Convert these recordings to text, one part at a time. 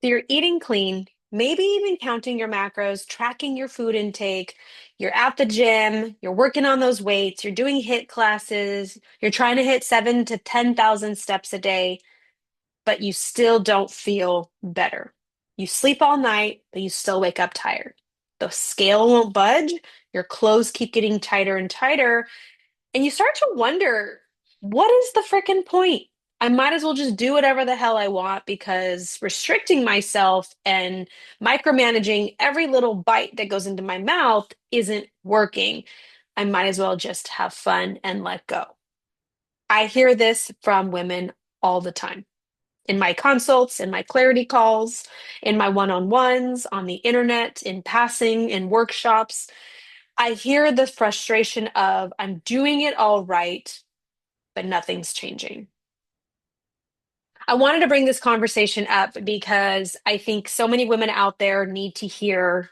So you're eating clean, maybe even counting your macros, tracking your food intake. You're at the gym, you're working on those weights, you're doing HIIT classes, you're trying to hit 7 to 10,000 steps a day, but you still don't feel better. You sleep all night, but you still wake up tired. The scale won't budge, your clothes keep getting tighter and tighter, and you start to wonder, what is the frickin' point? I might as well just do whatever the hell I want because restricting myself and micromanaging every little bite that goes into my mouth isn't working. I might as well just have fun and let go. I hear this from women all the time in my consults, in my clarity calls, in my one-on-ones, on the internet, in passing, in workshops. I hear the frustration of, I'm doing it all right, but nothing's changing. I wanted to bring this conversation up because I think so many women out there need to hear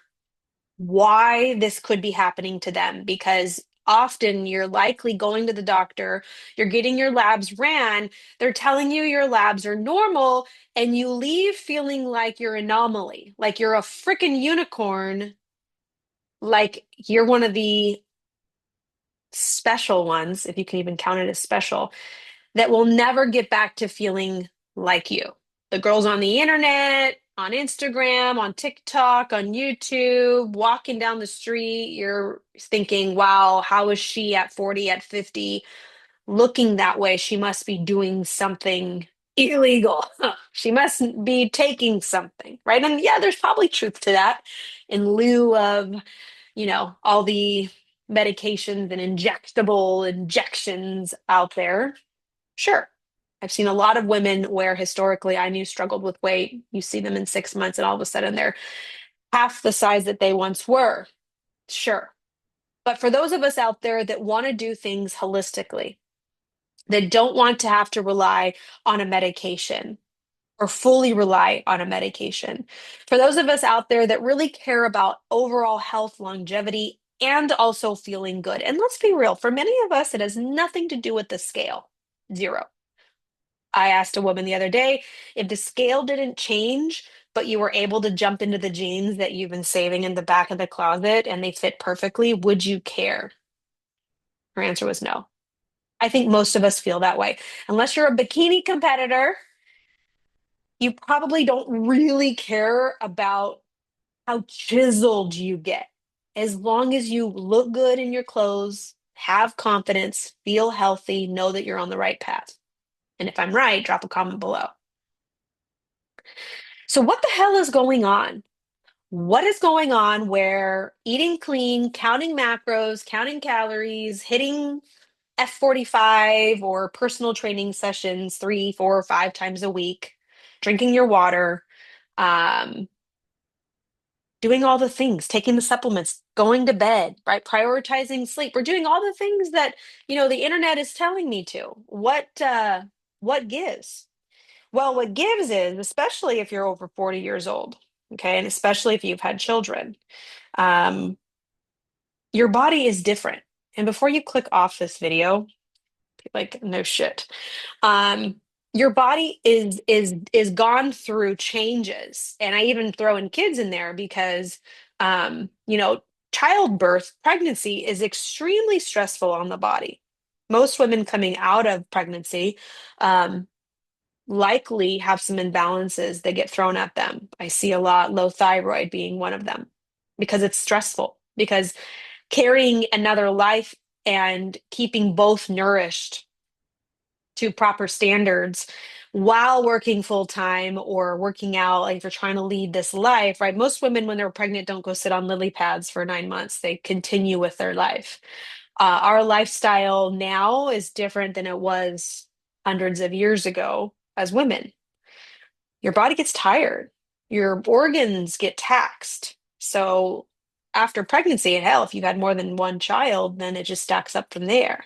why this could be happening to them because often you're likely going to the doctor, you're getting your labs ran, they're telling you your labs are normal, and you leave feeling like you're an anomaly, like you're a freaking unicorn, like you're one of the special ones, if you can even count it as special, that will never get back to feeling like you. The girls on the internet, on Instagram, on TikTok, on YouTube, walking down the street, you're thinking, wow, how is she at 40, at 50, looking that way? She must be doing something illegal. She must be taking something, right? And yeah, there's probably truth to that in lieu of, all the medications and injectable injections out there. Sure. I've seen a lot of women where historically I knew struggled with weight. You see them in 6 months and all of a sudden they're half the size that they once were. Sure. But for those of us out there that want to do things holistically, that don't want to have to rely on a medication or fully rely on a medication, for those of us out there that really care about overall health, longevity, and also feeling good. And let's be real, for many of us, it has nothing to do with the scale. Zero. I asked a woman the other day if the scale didn't change, but you were able to jump into the jeans that you've been saving in the back of the closet and they fit perfectly, would you care? Her answer was no. I think most of us feel that way. Unless you're a bikini competitor, you probably don't really care about how chiseled you get. As long as you look good in your clothes, have confidence, feel healthy, know that you're on the right path. And if I'm right, drop a comment below. So, what the hell is going on? What is going on where eating clean, counting macros, counting calories, hitting F45 or personal training sessions 3, 4, 5 times a week, drinking your water, um, doing all the things, taking the supplements, going to bed, right? Prioritizing sleep. We're doing all the things that, the internet is telling me to. What gives? Well, what gives is, especially if you're over 40 years old, okay, and especially if you've had children, um, your body is different. And before you click off this video, like no shit, um, your body is gone through changes, and I even throw in kids in there because, childbirth, pregnancy is extremely stressful on the body. Most women coming out of pregnancy, um, likely have some imbalances that get thrown at them. I see a lot, low thyroid being one of them, because it's stressful, because carrying another life and keeping both nourished to proper standards while working full time or working out, like if you're trying to lead this life, right? Most women, when they're pregnant, don't go sit on lily pads for 9 months. They continue with their life. Our lifestyle now is different than it was hundreds of years ago as women. Your body gets tired, your organs get taxed. So after pregnancy, and hell, if you've had more than one child, then it just stacks up from there.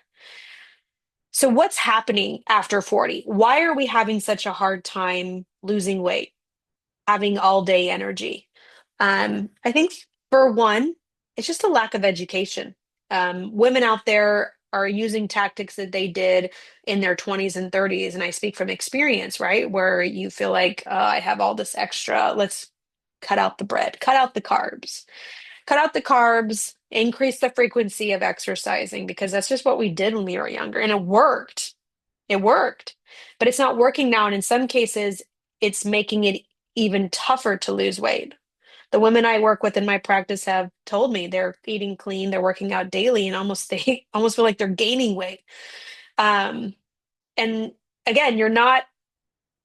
So what's happening after 40? Why are we having such a hard time losing weight, having all day energy? I think for one, it's just a lack of education. Women out there are using tactics that they did in their 20s and 30s. And I speak from experience, right? Where you feel like, I have all this extra. Let's cut out the bread, cut out the carbs, increase the frequency of exercising because that's just what we did when we were younger. And it worked. It worked. But it's not working now. And in some cases, it's making it even tougher to lose weight. The women I work with in my practice have told me they're eating clean, they're working out daily, and almost they almost feel like they're gaining weight. Um, and again, you're not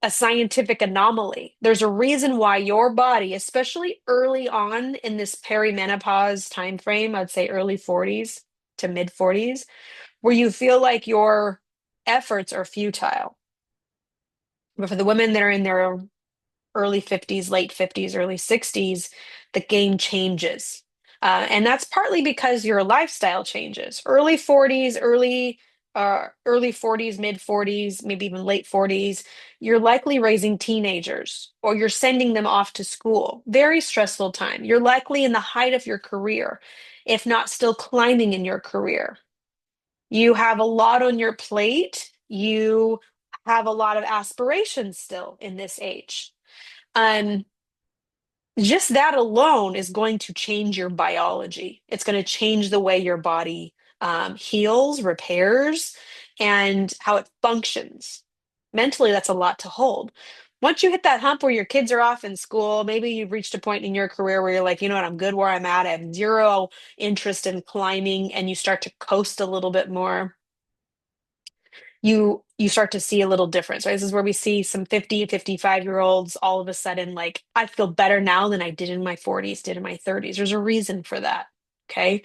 a scientific anomaly. There's a reason why your body, especially early on in this perimenopause time frame, I'd say early 40s to mid 40s, where you feel like your efforts are futile. But for the women that are in their early 50s, late 50s, early 60s, the game changes. And that's partly because your lifestyle changes. Early 40s, mid 40s, maybe even late 40s, you're likely raising teenagers or you're sending them off to school. Very stressful time. You're likely in the height of your career, if not still climbing in your career. You have a lot on your plate. You have a lot of aspirations still in this age. Um, just that alone is going to change your biology. It's going to change the way your body heals, repairs, and how it functions. Mentally, that's a lot to hold. Once you hit that hump where your kids are off in school, maybe you've reached a point in your career where you're like, you know what, I'm good where I'm at. I have zero interest in climbing, and you start to coast a little bit more. You start to see a little difference, right? This is where we see some 50, 55-year olds all of a sudden like, I feel better now than I did in my 40s, did in my 30s. There's a reason for that. Okay.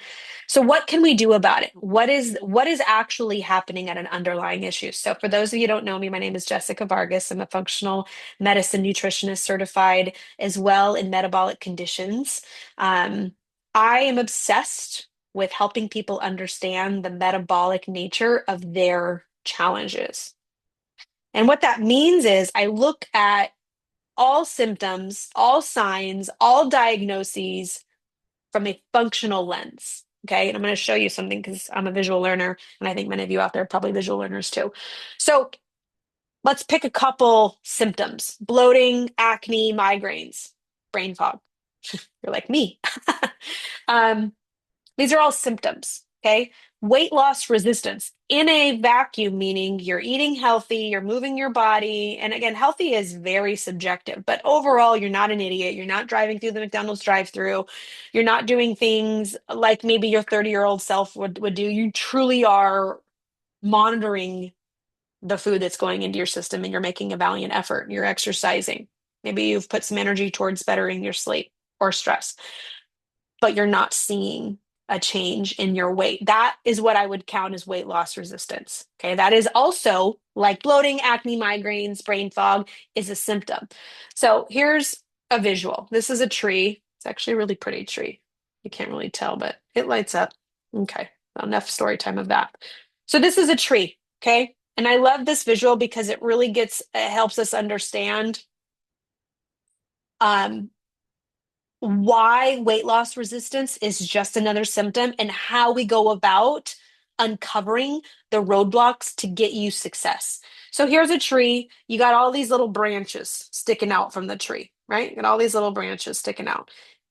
So what can we do about it? What is actually happening at an underlying issue? So for those of you who don't know me, my name is Jessica Vargas. I'm a functional medicine nutritionist certified as well in metabolic conditions. Um, I am obsessed with helping people understand the metabolic nature of their challenges. And what that means is I look at all symptoms, all signs, all diagnoses from a functional lens. Okay. And I'm going to show you something because I'm a visual learner. And I think many of you out there are probably visual learners too. So let's pick a couple symptoms: bloating, acne, migraines, brain fog. You're like me. um, These are all symptoms, okay? Weight loss resistance in a vacuum, meaning you're eating healthy, you're moving your body. And again, healthy is very subjective, but overall, you're not an idiot. You're not driving through the McDonald's drive-through. You're not doing things like maybe your 30-year-old self would do. You truly are monitoring the food that's going into your system and you're making a valiant effort. You're exercising. Maybe you've put some energy towards bettering your sleep or stress, but you're not seeing a change in your weight. That is what I would count as weight loss resistance. Okay. That is also like bloating, acne, migraines, brain fog is a symptom. So here's a visual. This is a tree. It's actually a really pretty tree. You can't really tell, but it lights up. Okay. Enough story time of that. So this is a tree. Okay. And I love this visual because it helps us understand um, why weight loss resistance is just another symptom and how we go about uncovering the roadblocks to get you success. So here's a tree. You got all these little branches sticking out from the tree, right? You got all these little branches sticking out.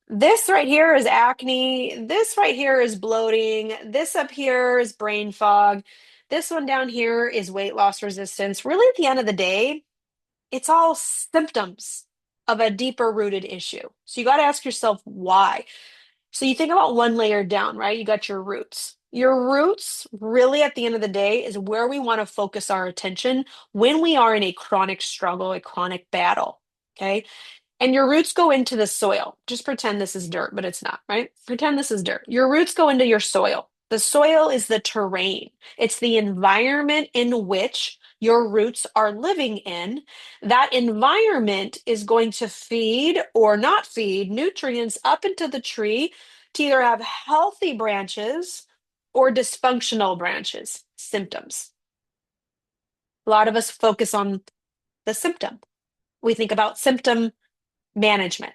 This right here is acne. This right here is bloating. This up here is brain fog. This one down here is weight loss resistance. Really, at the end of the day, it's all symptoms of a deeper rooted issue. So you got to ask yourself why. So you think about one layer down, right? You got your roots. Your roots, really, at the end of the day, is where we want to focus our attention when we are in a chronic struggle, a chronic battle. Okay. And your roots go into the soil. Just pretend this is dirt, but it's not, right? Pretend this is dirt. Your roots go into your soil. The soil is the terrain, it's the environment in which your roots are living in. That environment is going to feed or not feed nutrients up into the tree to either have healthy branches or dysfunctional branches, symptoms. A lot of us focus on the symptom. We think about symptom management.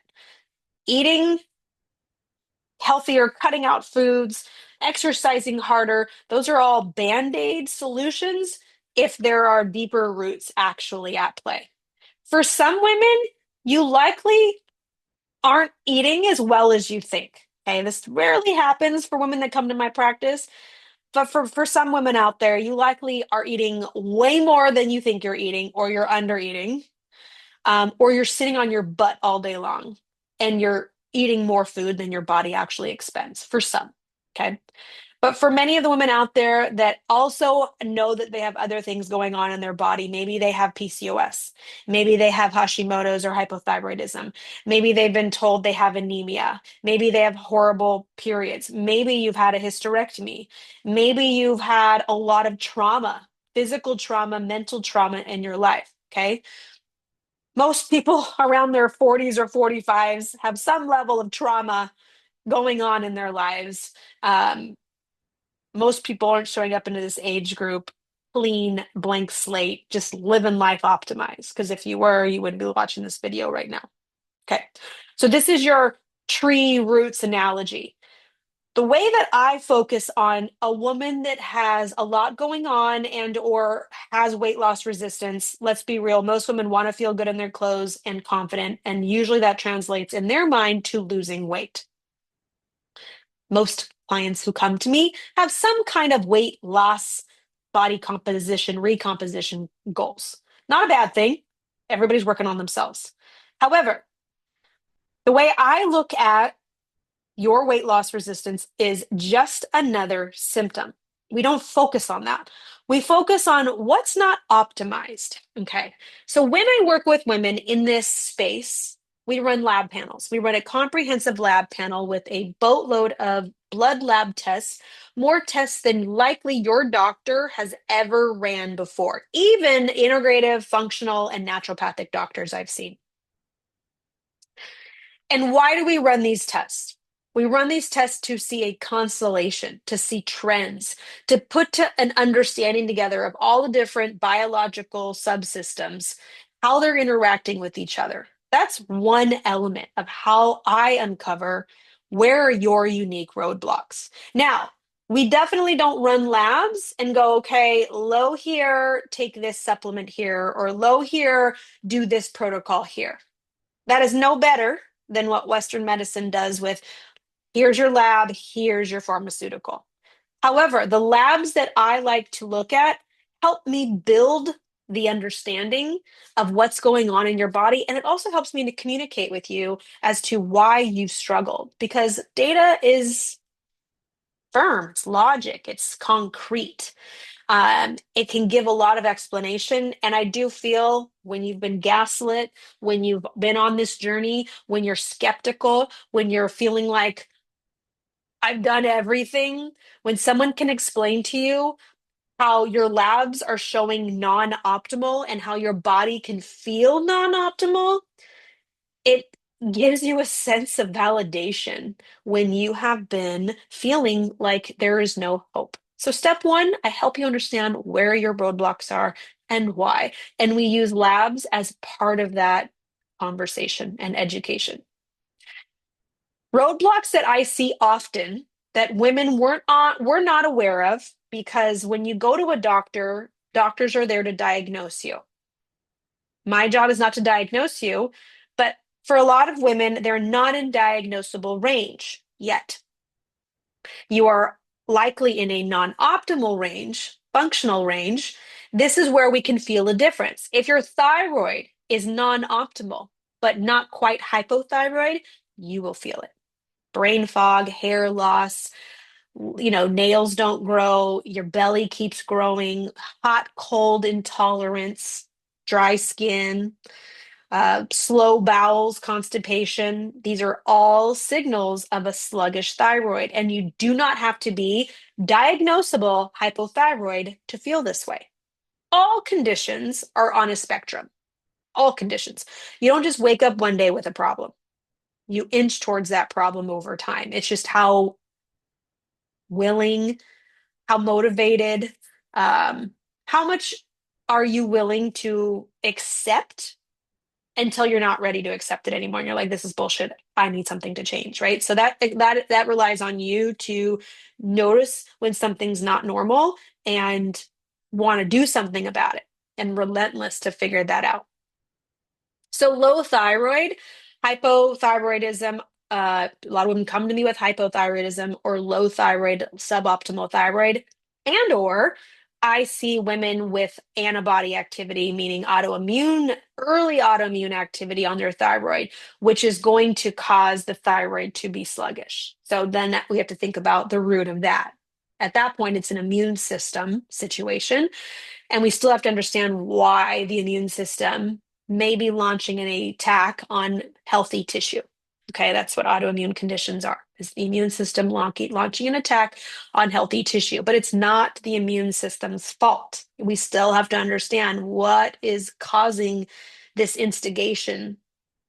Eating healthier, cutting out foods, exercising harder. Those are all band-aid solutions if there are deeper roots actually at play. For some women, you likely aren't eating as well as you think. Okay, this rarely happens for women that come to my practice, but for some women out there, you likely are eating way more than you think you're eating, or you're under eating, or you're sitting on your butt all day long and you're eating more food than your body actually expends for some. Okay. But for many of the women out there that also know that they have other things going on in their body, maybe they have PCOS, maybe they have Hashimoto's or hypothyroidism, maybe they've been told they have anemia, maybe they have horrible periods, maybe you've had a hysterectomy, maybe you've had a lot of trauma, physical trauma, mental trauma in your life. Okay. Most people around their 40s or 45s have some level of trauma going on in their lives. Um, Most people aren't showing up into this age group clean, blank slate, just living life optimized. Because if you were, you wouldn't be watching this video right now. Okay. So this is your tree roots analogy. The way that I focus on a woman that has a lot going on and or has weight loss resistance, let's be real, most women want to feel good in their clothes and confident, and usually that translates in their mind to losing weight. Most clients who come to me have some kind of weight loss, body composition, recomposition goals. Not a bad thing. Everybody's working on themselves. However, the way I look at your weight loss resistance is just another symptom. We don't focus on that. We focus on what's not optimized. Okay. So when I work with women in this space, we run lab panels. We run a comprehensive lab panel with a boatload of blood lab tests, more tests than likely your doctor has ever ran before, even integrative, functional, and naturopathic doctors I've seen. And why do we run these tests? We run these tests to see a constellation, to see trends, to put an understanding together of all the different biological subsystems, how they're interacting with each other. That's one element of how I uncover where are your unique roadblocks. Now, we definitely don't run labs and go, okay, low here, take this supplement here, or low here, do this protocol here. That is no better than what Western medicine does with here's your lab, here's your pharmaceutical. However, the labs that I like to look at help me build the understanding of what's going on in your body. And it also helps me to communicate with you as to why you struggled, because data is firm, it's logic, it's concrete. It can give a lot of explanation. And I do feel when you've been gaslit, when you've been on this journey, when you're skeptical, when you're feeling like I've done everything, when someone can explain to you how your labs are showing non-optimal and how your body can feel non-optimal, it gives you a sense of validation when you have been feeling like there is no hope. So, step one, I help you understand where your roadblocks are and why. And we use labs as part of that conversation and education. Roadblocks that I see often that women were not aware of, because when you go to a doctor, doctors are there to diagnose you. My job is not to diagnose you, but for a lot of women, they're not in diagnosable range yet. You are likely in a non-optimal range, functional range. This is where we can feel a difference. If your thyroid is non-optimal, but not quite hypothyroid, you will feel it. Brain fog, hair loss, nails don't grow, your belly keeps growing, hot, cold intolerance, dry skin, slow bowels, constipation. These are all signals of a sluggish thyroid, and you do not have to be diagnosable hypothyroid to feel this way. All conditions are on a spectrum. All conditions. You don't just wake up one day with a problem. You inch towards that problem over time. It's just how willing, how motivated, how much are you willing to accept until you're not ready to accept it anymore. And you're like, this is bullshit. I need something to change, right? So that relies on you to notice when something's not normal and want to do something about it and relentless to figure that out. So low thyroid, hypothyroidism, a lot of women come to me with hypothyroidism or low thyroid, suboptimal thyroid, and or I see women with antibody activity, meaning early autoimmune activity on their thyroid, which is going to cause the thyroid to be sluggish. So then we have to think about the root of that. At that point, it's an immune system situation. And we still have to understand why the immune system may be launching an attack on healthy tissue. Okay, that's what autoimmune conditions are, is the immune system launching an attack on healthy tissue. But it's not the immune system's fault. We still have to understand what is causing this instigation,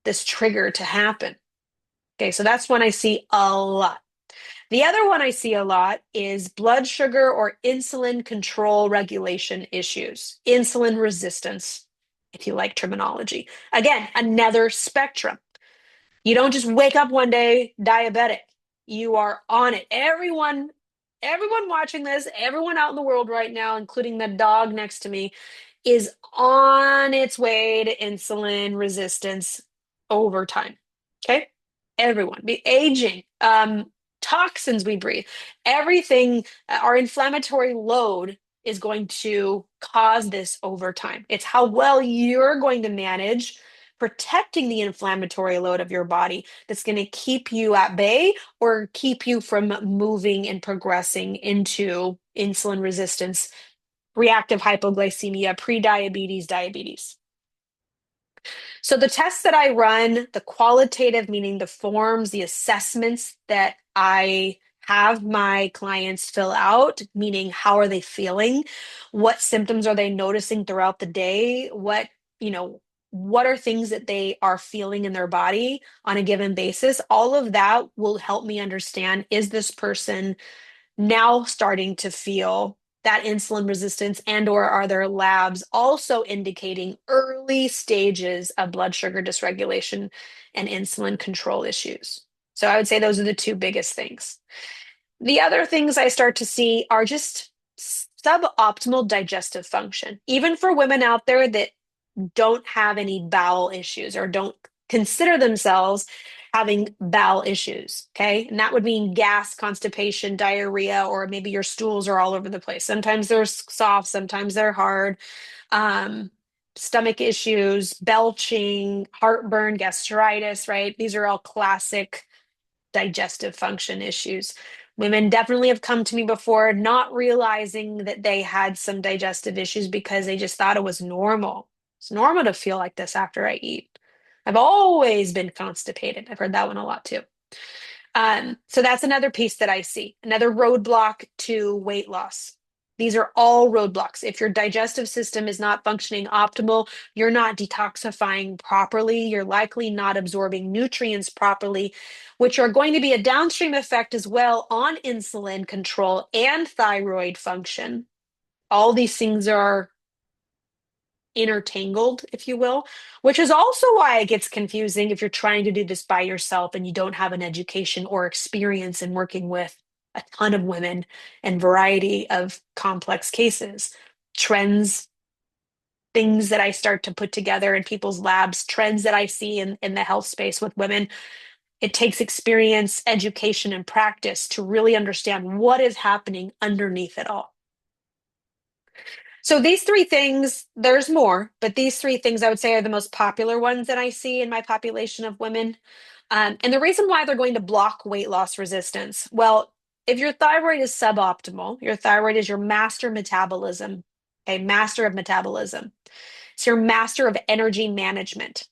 this trigger to happen. Okay, so that's one I see a lot. The other one I see a lot is blood sugar or insulin control regulation issues, insulin resistance, if you like terminology. Again, another spectrum. You don't just wake up one day diabetic. You are on it. Everyone watching this, everyone out in the world right now, including the dog next to me, is on its way to insulin resistance over time. Okay? Everyone. Be aging. Toxins we breathe. Everything, our inflammatory load is going to cause this over time. It's how well you're going to manage protecting the inflammatory load of your body that's going to keep you at bay or keep you from moving and progressing into insulin resistance, reactive hypoglycemia, prediabetes, diabetes. So the tests that I run, the qualitative, meaning the forms, the assessments that I have my clients fill out, meaning how are they feeling? What symptoms are they noticing throughout the day? What are things that they are feeling in their body on a given basis? All of that will help me understand, is this person now starting to feel that insulin resistance, and or are there labs also indicating early stages of blood sugar dysregulation and insulin control issues? So I would say those are the two biggest things. The other things I start to see are just suboptimal digestive function, even for women out there that don't have any bowel issues or don't consider themselves having bowel issues. Okay. And that would mean gas, constipation, diarrhea, or maybe your stools are all over the place. Sometimes they're soft, sometimes they're hard. Um, Stomach issues, belching, heartburn, gastritis, right? These are all classic digestive function issues. Women definitely have come to me before not realizing that they had some digestive issues because they just thought it was normal. It's normal to feel like this after I eat. I've always been constipated. I've heard that one a lot too. So that's another piece that I see, another roadblock to weight loss. These are all roadblocks. If your digestive system is not functioning optimal, you're not detoxifying properly, you're likely not absorbing nutrients properly, which are going to be a downstream effect as well on insulin control and thyroid function. All these things are intertangled, if you will, which is also why it gets confusing if you're trying to do this by yourself and you don't have an education or experience in working with a ton of women and variety of complex cases. Trends, things that I start to put together in people's labs, trends that I see in the health space with women. It takes experience, education, and practice to really understand what is happening underneath it all. So these three things, there's more, but these three things I would say are the most popular ones that I see in my population of women. And the reason why they're going to block weight loss resistance, well, if your thyroid is suboptimal, your thyroid is your master metabolism, a master of metabolism. It's your master of energy management.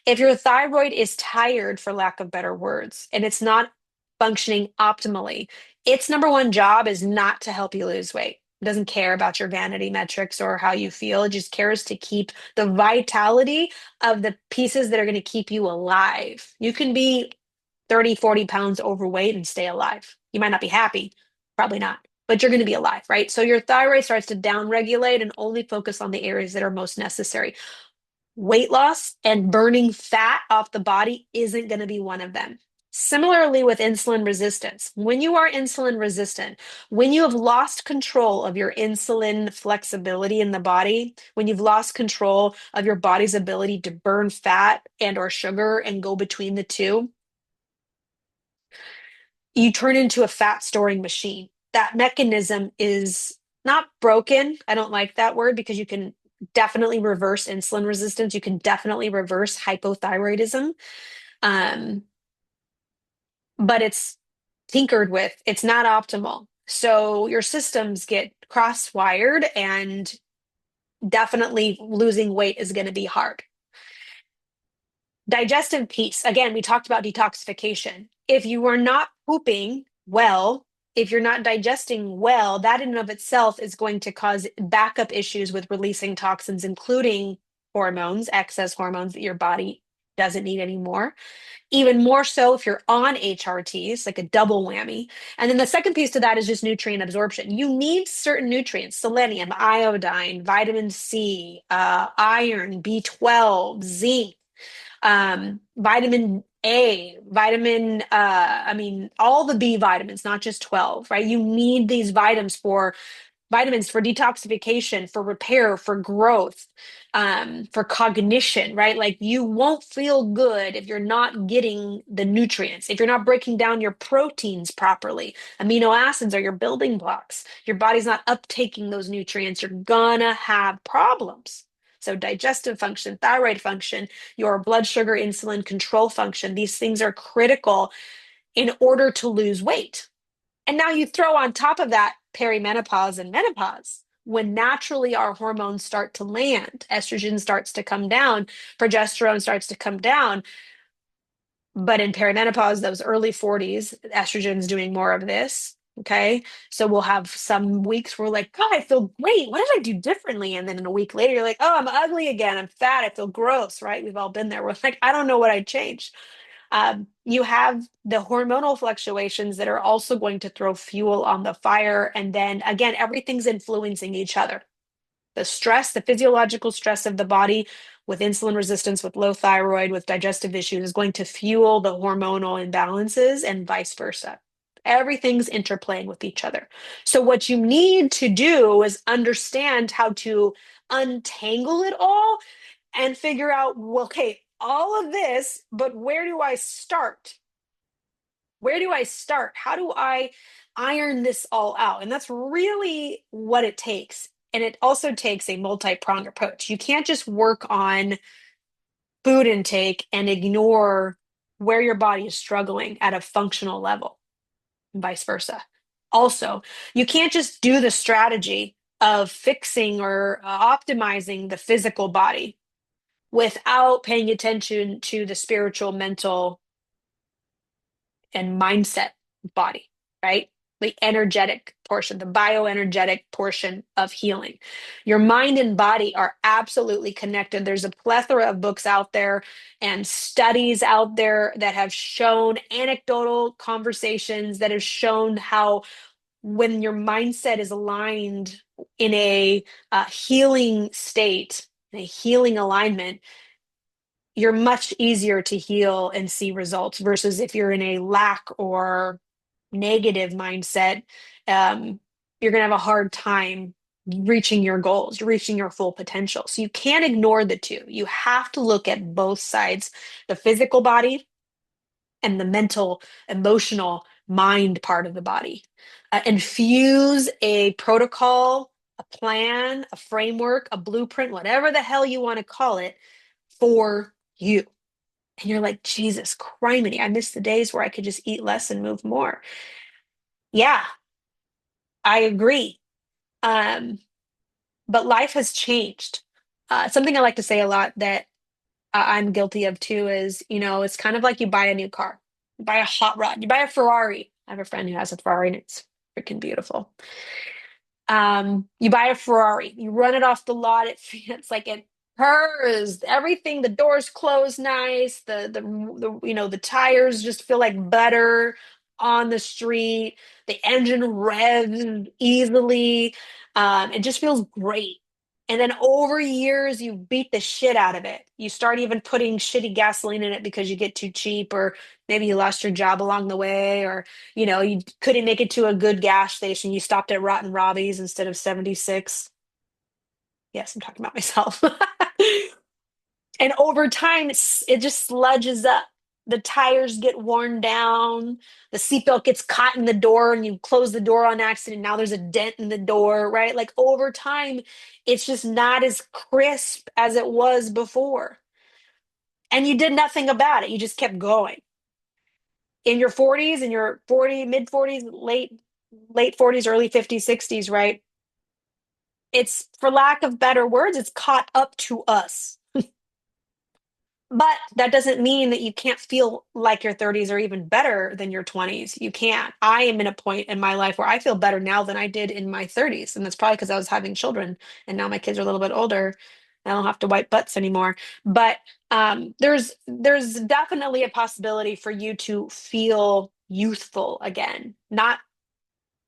If your thyroid is tired, for lack of better words, and it's not functioning optimally, its number one job is not to help you lose weight. It doesn't care about your vanity metrics or how you feel. It just cares to keep the vitality of the pieces that are going to keep you alive. You can be 30, 40 pounds overweight and stay alive. You might not be happy, probably not, but you're going to be alive, right? So your thyroid starts to downregulate and only focus on the areas that are most necessary. Weight loss and burning fat off the body isn't going to be one of them. Similarly, with insulin resistance, when you are insulin resistant, when you have lost control of your insulin flexibility in the body, when you've lost control of your body's ability to burn fat and or sugar and go between the two, you turn into a fat storing machine. That mechanism is not broken. I don't like that word because you can definitely reverse insulin resistance. You can definitely reverse hypothyroidism. Um, but it's tinkered with. It's not optimal. So your systems get cross-wired and definitely losing weight is going to be hard. Digestive piece. Again, we talked about detoxification. If you are not pooping well, if you're not digesting well, that in and of itself is going to cause backup issues with releasing toxins, including hormones, excess hormones that your body doesn't need anymore. Even more so if you're on HRTs, like a double whammy. And then the second piece to that is just nutrient absorption. You need certain nutrients, selenium, iodine, vitamin C, iron, B12, zinc, vitamin A, I mean, all the B vitamins, not just 12, right? You need these vitamins for detoxification, for repair, for growth, for cognition, right? Like you won't feel good if you're not getting the nutrients, if you're not breaking down your proteins properly. Amino acids are your building blocks. Your body's not uptaking those nutrients. You're gonna have problems. So, digestive function, thyroid function, your blood sugar, insulin control function, these things are critical in order to lose weight. And now you throw on top of that perimenopause and menopause, when naturally our hormones start to land, estrogen starts to come down, progesterone starts to come down. But in perimenopause, those early 40s, estrogen's doing more of this. Okay. So we'll have some weeks where we're like, God, I feel great. What did I do differently? And then in a week later, you're like, oh, I'm ugly again. I'm fat. I feel gross. Right. We've all been there. We're like, I don't know what I changed. You have the hormonal fluctuations that are also going to throw fuel on the fire. And then again, everything's influencing each other. The stress, the physiological stress of the body with insulin resistance, with low thyroid, with digestive issues is going to fuel the hormonal imbalances and vice versa. Everything's interplaying with each other. So, what you need to do is understand how to untangle it all and figure out, well, okay, all of this, but where do I start? Where do I start? How do I iron this all out? And that's really what it takes. And it also takes a multi-pronged approach. You can't just work on food intake and ignore where your body is struggling at a functional level, and vice versa. Also, you can't just do the strategy of fixing or optimizing the physical body without paying attention to the spiritual, mental, and mindset body, right? The energetic portion, the bioenergetic portion of healing. Your mind and body are absolutely connected. There's a plethora of books out there and studies out there that have shown anecdotal conversations that have shown how when your mindset is aligned in a healing state, in a healing alignment, you're much easier to heal and see results versus if you're in a lack or negative mindset, you're going to have a hard time reaching your goals, reaching your full potential. So you can't ignore the two. You have to look at both sides, the physical body and the mental, emotional, mind part of the body. Infuse a protocol, a plan, a framework, a blueprint, whatever the hell you want to call it, for you. And you're like, Jesus criminy, I miss the days where I could just eat less and move more. Yeah, I agree. Um, but life has changed. Something I like to say a lot that I'm guilty of too is, it's kind of like you buy a new car, you buy a hot rod, you buy a Ferrari. I have a friend who has a Ferrari and it's freaking beautiful. You buy a Ferrari, you run it off the lot, it's like it purrs, everything, the doors close nice, the tires just feel like butter on the street, the engine revs easily, it just feels great. And then over years, you beat the shit out of it. You start even putting shitty gasoline in it because you get too cheap, or maybe you lost your job along the way, or you couldn't make it to a good gas station. You stopped at Rotten Robbie's instead of 76. Yes, I'm talking about myself. And over time, it just sludges up. The tires get worn down. The seatbelt gets caught in the door, and you close the door on accident. Now there's a dent in the door, right? Like over time, it's just not as crisp as it was before. And you did nothing about it. You just kept going. In your 40s, in your 40, mid 40s, late 40s, early 50s, 60s, right? It's, for lack of better words, it's caught up to us. But that doesn't mean that you can't feel like your 30s are even better than your 20s. You can't. I am in a point in my life where I feel better now than I did in my 30s. And that's probably because I was having children and now my kids are a little bit older. I don't have to wipe butts anymore. But there's definitely a possibility for you to feel youthful again, not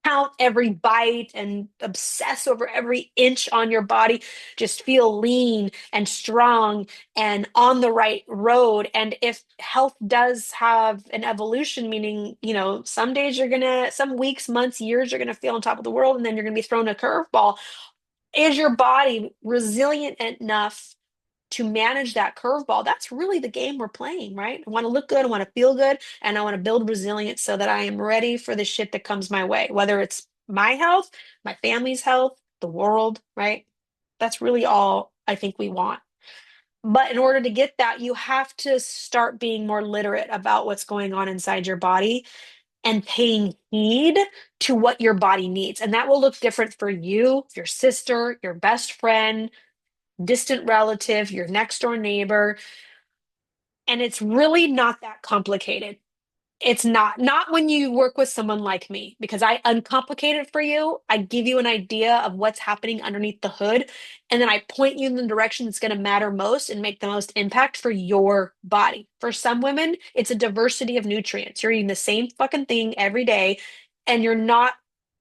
count every bite and obsess over every inch on your body. Just feel lean and strong and on the right road. And if health does have an evolution, meaning, some days some weeks, months, years, you're gonna feel on top of the world, and then you're gonna be thrown a curveball. Is your body resilient enough to manage that curveball? That's really the game we're playing, right? I want to look good, I want to feel good, and I want to build resilience so that I am ready for the shit that comes my way, whether it's my health, my family's health, the world, right? That's really all I think we want. But in order to get that, you have to start being more literate about what's going on inside your body and paying heed to what your body needs. And that will look different for you, your sister, your best friend, distant relative, your next door neighbor. And it's really not that complicated. It's not when you work with someone like me, because I uncomplicate it for you. I give you an idea of what's happening underneath the hood, and then I point you in the direction that's going to matter most and make the most impact for your body. For some women, it's a diversity of nutrients. You're eating the same fucking thing every day, and you're not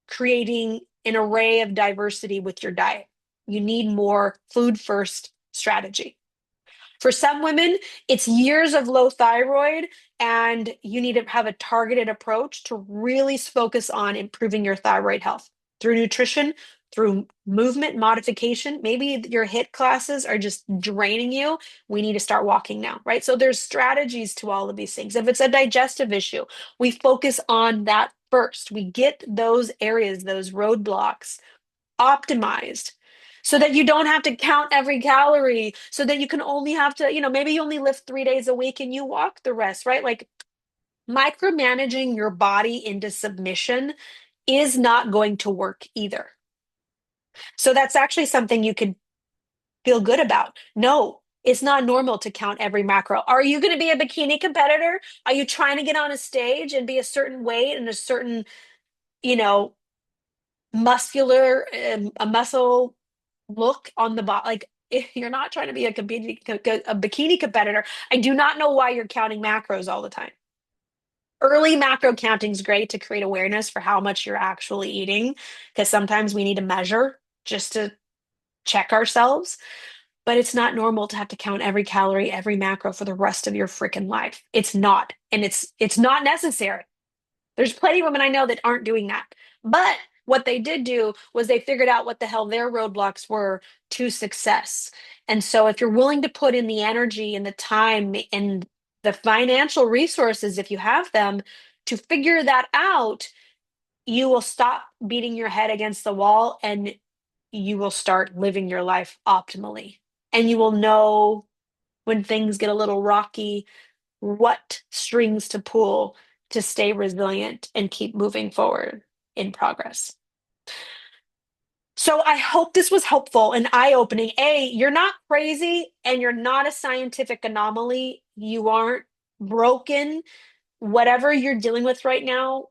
creating an array of diversity with your diet. You need more food first strategy. For some women, it's years of low thyroid, and you need to have a targeted approach to really focus on improving your thyroid health through nutrition, through movement modification. Maybe your HIIT classes are just draining you. We need to start walking now, right? So there's strategies to all of these things. If it's a digestive issue, we focus on that first. We get those areas, those roadblocks optimized so that you don't have to count every calorie, so that you can only have to, maybe you only lift 3 days a week and you walk the rest, right? Like, micromanaging your body into submission is not going to work either. So that's actually something you could feel good about. No, it's not normal to count every macro. Are you going to be a bikini competitor? Are you trying to get on a stage and be a certain weight and a certain, you know, muscular, a muscle look on the body? Like, if you're not trying to be a bikini competitor, I do not know why you're counting macros all the time. Early macro counting is great to create awareness for how much you're actually eating, because sometimes we need to measure just to check ourselves. But it's not normal to have to count every calorie, every macro for the rest of your freaking life. It's not, and it's not necessary. There's plenty of women I know that aren't doing that. But what they did do was they figured out what the hell their roadblocks were to success. And so if you're willing to put in the energy and the time and the financial resources, if you have them, to figure that out, you will stop beating your head against the wall, and you will start living your life optimally. And you will know when things get a little rocky, what strings to pull to stay resilient and keep moving forward in progress. So I hope this was helpful and eye-opening. You're not crazy and you're not a scientific anomaly. You aren't broken. Whatever you're dealing with right now,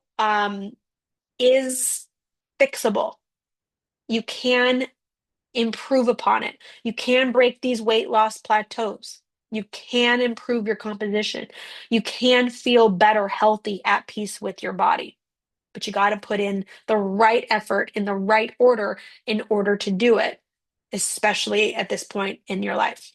is fixable. You can improve upon it. You can break these weight loss plateaus. You can improve your composition. You can feel better, healthy, at peace with your body. But you got to put in the right effort in the right order in order to do it. especially at this point in your life.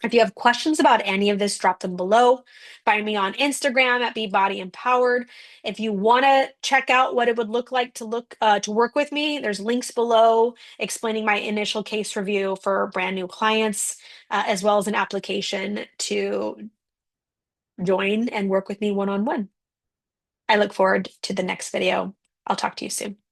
If you have questions about any of this, drop them below. Find me on Instagram at BeBodyEmpowered. If you want to check out what it would look like to work with me, there's links below explaining my initial case review for brand new clients, as well as an application to join and work with me one-on-one. I look forward to the next video. I'll talk to you soon.